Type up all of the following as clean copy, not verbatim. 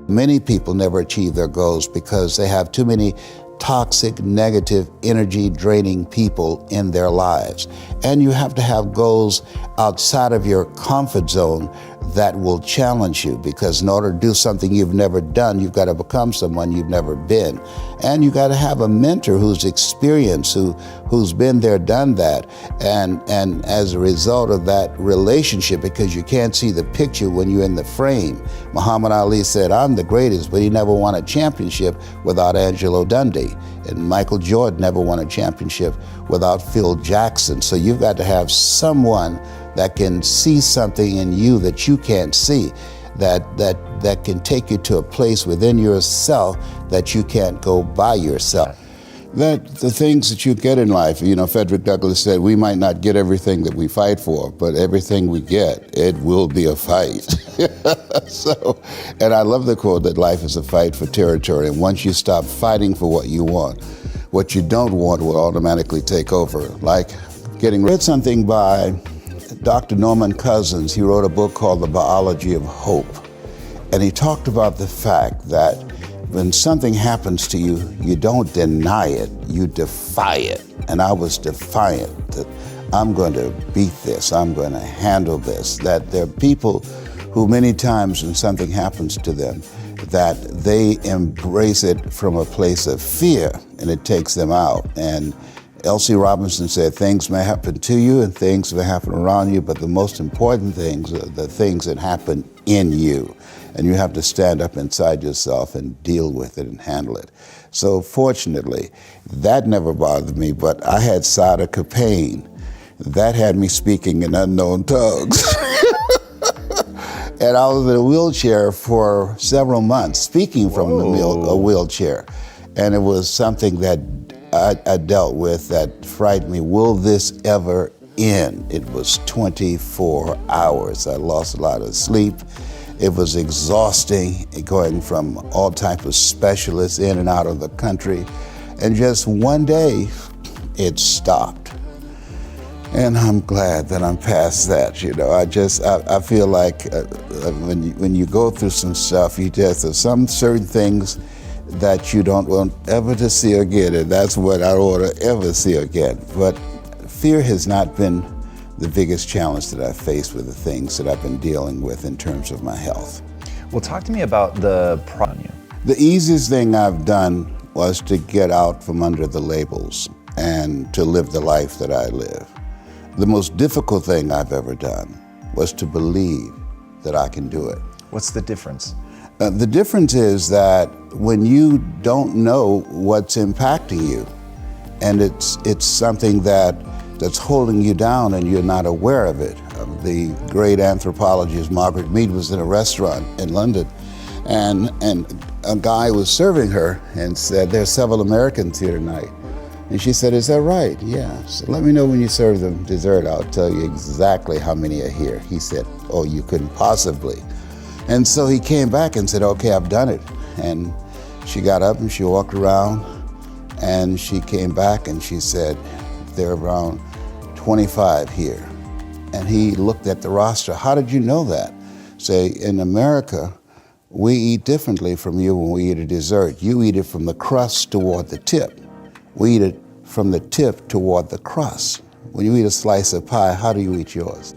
Many people never achieve their goals because they have too many toxic, negative, energy draining people in their lives. And you have to have goals outside of your comfort zone that will challenge you, because in order to do something you've never done, you've got to become someone you've never been. And you got to have a mentor who's experienced, who's been there, done that. And as a result of that relationship, because you can't see the picture when you're in the frame. Muhammad Ali said, "I'm the greatest," but he never won a championship without Angelo Dundee. And Michael Jordan never won a championship without Phil Jackson. So you've got to have someone that can see something in you that you can't see, that can take you to a place within yourself that you can't go by yourself. That the things that you get in life, Frederick Douglass said, we might not get everything that we fight for, but everything we get, it will be a fight. And I love the quote that life is a fight for territory. And once you stop fighting for what you want, what you don't want will automatically take over. Like read something by Dr. Norman Cousins. He wrote a book called The Biology of Hope. And he talked about the fact that when something happens to you, you don't deny it, you defy it. And I was defiant that I'm going to beat this, I'm going to handle this. That there are people who many times when something happens to them, that they embrace it from a place of fear and it takes them out. And L.C. Robinson said, things may happen to you and things may happen around you, but the most important things are the things that happen in you. And you have to stand up inside yourself and deal with it and handle it. So fortunately, that never bothered me, but I had sciatica pain. That had me speaking in unknown tongues. And I was in a wheelchair for several months, speaking from a wheelchair. And it was something that I dealt with that frightened me. Will this ever end? It was 24 hours. I lost a lot of sleep. It was exhausting, going from all types of specialists in and out of the country. And just one day, it stopped. And I'm glad that I'm past that, I feel like when you go through some stuff, there's some certain things that you don't want ever to see again, and that's what I don't want to ever see again. But fear has not been the biggest challenge that I've faced with the things that I've been dealing with in terms of my health. Well, talk to me about the problem on you. The easiest thing I've done was to get out from under the labels and to live the life that I live. The most difficult thing I've ever done was to believe that I can do it. What's the difference? The difference is that when you don't know what's impacting you, and it's something that's holding you down and you're not aware of it. The great anthropologist Margaret Mead was in a restaurant in London, and a guy was serving her and said, "There's several Americans here tonight." And she said, "Is that right?" "Yeah." So let me know when you serve them dessert. I'll tell you exactly how many are here. He said, "Oh, you couldn't possibly." And so he came back and said, "Okay, I've done it." And she got up and she walked around and she came back and she said, "There are around 25 here." And he looked at the roster. "How did you know that?" Say, "In America, we eat differently from you when we eat a dessert. You eat it from the crust toward the tip. We eat it from the tip toward the crust. When you eat a slice of pie, how do you eat yours?"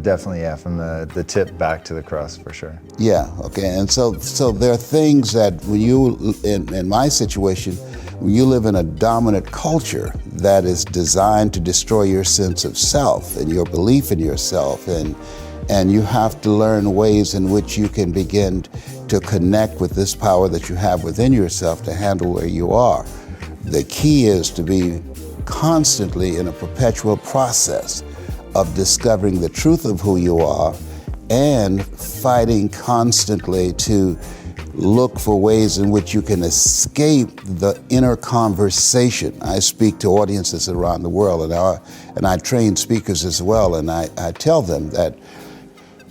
Definitely, yeah, from the tip back to the crust, for sure. Yeah, okay, and so there are things that when you, in my situation, when you live in a dominant culture that is designed to destroy your sense of self and your belief in yourself, and you have to learn ways in which you can begin to connect with this power that you have within yourself to handle where you are. The key is to be constantly in a perpetual process of discovering the truth of who you are and fighting constantly to look for ways in which you can escape the inner conversation. I speak to audiences around the world, and I train speakers as well, and I tell them that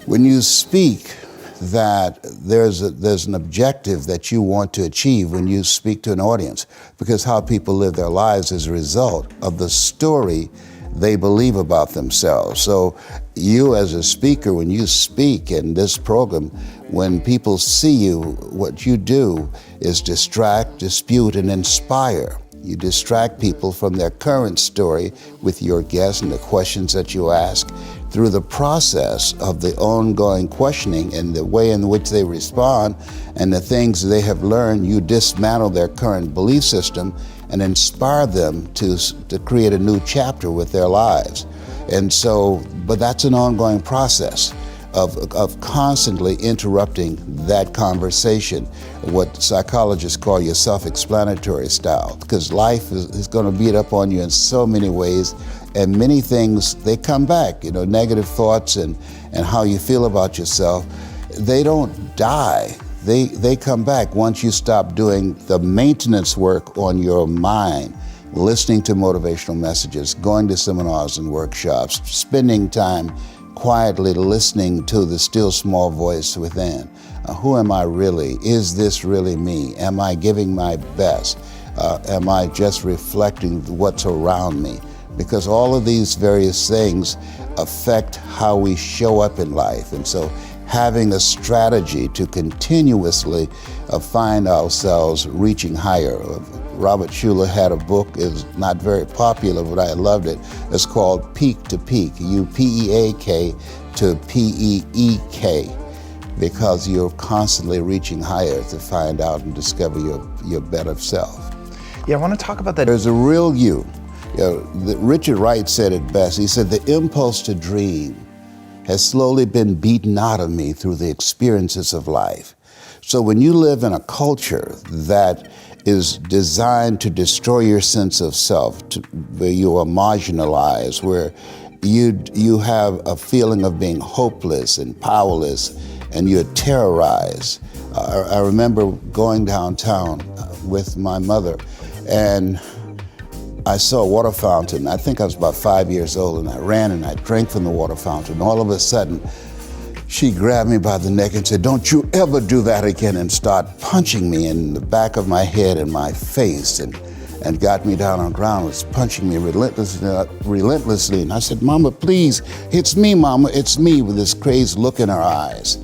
when you speak, that there's an objective that you want to achieve when you speak to an audience, because how people live their lives is a result of the story they believe about themselves. So you as a speaker, when you speak in this program, when people see you, what you do is distract, dispute, and inspire. You distract people from their current story with your guests and the questions that you ask. Through the process of the ongoing questioning and the way in which they respond and the things they have learned, you dismantle their current belief system and inspire them to create a new chapter with their lives. And so, but that's an ongoing process of constantly interrupting that conversation, what psychologists call your self-explanatory style, because life is going to beat up on you in so many ways, and many things, they come back, negative thoughts and how you feel about yourself, they don't die. They come back once you stop doing the maintenance work on your mind, listening to motivational messages, going to seminars and workshops, spending time quietly listening to the still small voice within. Who am I really? Is this really me? Am I giving my best? Am I just reflecting what's around me? Because all of these various things affect how we show up in life. And so having a strategy to continuously find ourselves reaching higher. Robert Schuller had a book, it's not very popular, but I loved it. It's called Peak to Peak, U-P-E-A-K to P-E-E-K, because you're constantly reaching higher to find out and discover your better self. Yeah, I want to talk about that. There's a real you. Richard Wright said it best. He said, the impulse to dream has slowly been beaten out of me through the experiences of life. So when you live in a culture that is designed to destroy your sense of self, where you are marginalized, where you have a feeling of being hopeless and powerless, and you're terrorized. I remember going downtown with my mother, and I saw a water fountain. I think I was about 5 years old, and I ran and I drank from the water fountain. All of a sudden, she grabbed me by the neck and said, "Don't you ever do that again," and start punching me in the back of my head and my face, and got me down on the ground, was punching me relentlessly. And I said, "Mama, please, it's me, Mama, it's me," with this crazed look in her eyes.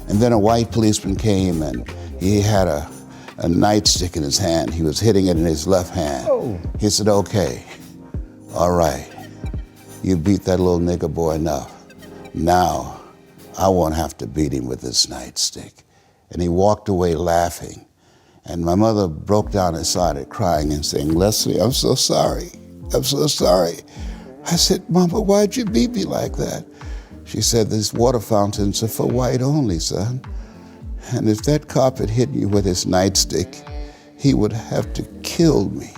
And then a white policeman came, and he had a nightstick in his hand. He was hitting it in his left hand. Oh. He said, "Okay, all right, you beat that little nigger boy enough. Now, I won't have to beat him with this nightstick." And he walked away laughing. And my mother broke down and started crying and saying, "Leslie, I'm so sorry. I'm so sorry." I said, "Mama, why'd you beat me like that?" She said, "These water fountains are for white only, son. And if that cop had hit you with his nightstick, he would have to kill me.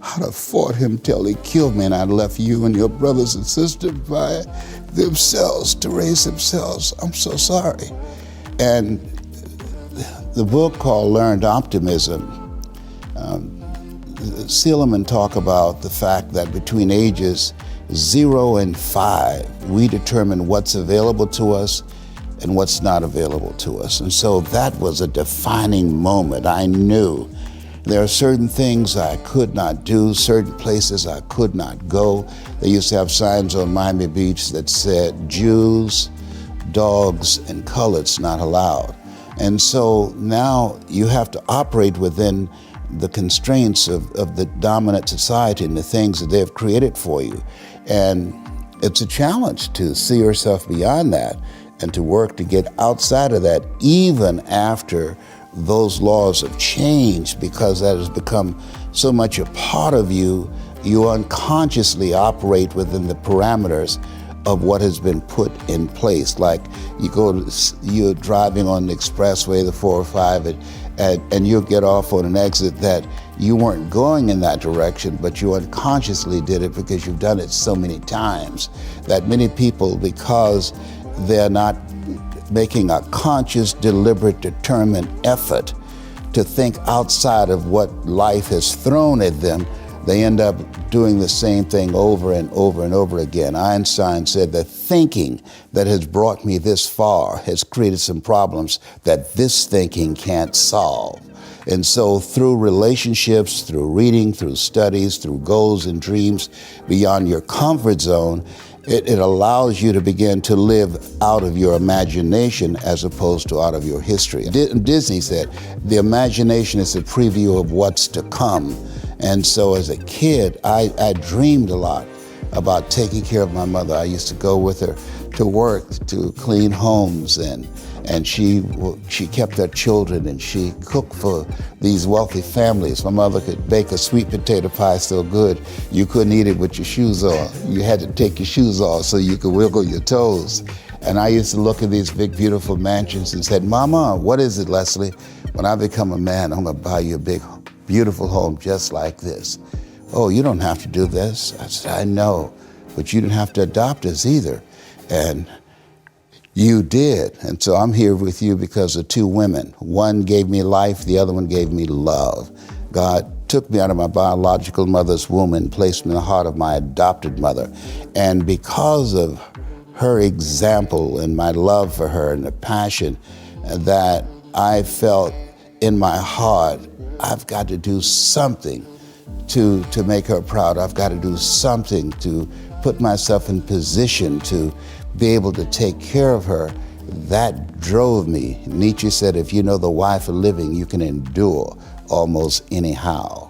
I'd have fought him till he killed me, and I'd left you and your brothers and sisters by themselves to raise themselves. I'm so sorry." And the book called Learned Optimism, Seligman talk about the fact that between ages 0 and 5, we determine what's available to us and what's not available to us. And so that was a defining moment. I knew there are certain things I could not do, certain places I could not go. They used to have signs on Miami Beach that said, "Jews, dogs, and coloreds not allowed." And so now you have to operate within the constraints of the dominant society and the things that they've created for you. And it's a challenge to see yourself beyond that and to work to get outside of that, even after those laws have changed, because that has become so much a part of you. You unconsciously operate within the parameters of what has been put in place. Like you're driving on the expressway, the 405, and you'll get off on an exit that you weren't going in that direction, but you unconsciously did it because you've done it so many times that many people, because they're not making a conscious, deliberate, determined effort to think outside of what life has thrown at them, they end up doing the same thing over and over and over again. Einstein said that thinking that has brought me this far has created some problems that this thinking can't solve. And so through relationships, through reading, through studies, through goals and dreams beyond your comfort zone, it allows you to begin to live out of your imagination as opposed to out of your history. Disney said, the imagination is a preview of what's to come. And so as a kid, I dreamed a lot about taking care of my mother. I used to go with her to work, to clean homes, and she kept her children, and she cooked for these wealthy families. My mother could bake a sweet potato pie so good you couldn't eat it with your shoes on. You had to take your shoes off so you could wiggle your toes. And I used to look at these big, beautiful mansions and said, Mama, what is it, Leslie? When I become a man, I'm gonna buy you a big, beautiful home just like this. Oh, you don't have to do this. I said, I know, but you didn't have to adopt us either. And you did. And so I'm here with you because of two women. One gave me life, the other one gave me love. God took me out of my biological mother's womb and placed me in the heart of my adopted mother. And because of her example and my love for her and the passion that I felt in my heart, I've got to do something to make her proud. I've got to do something to put myself in position to be able to take care of her. That drove me. Nietzsche said, if you know the why for living, you can endure almost anyhow.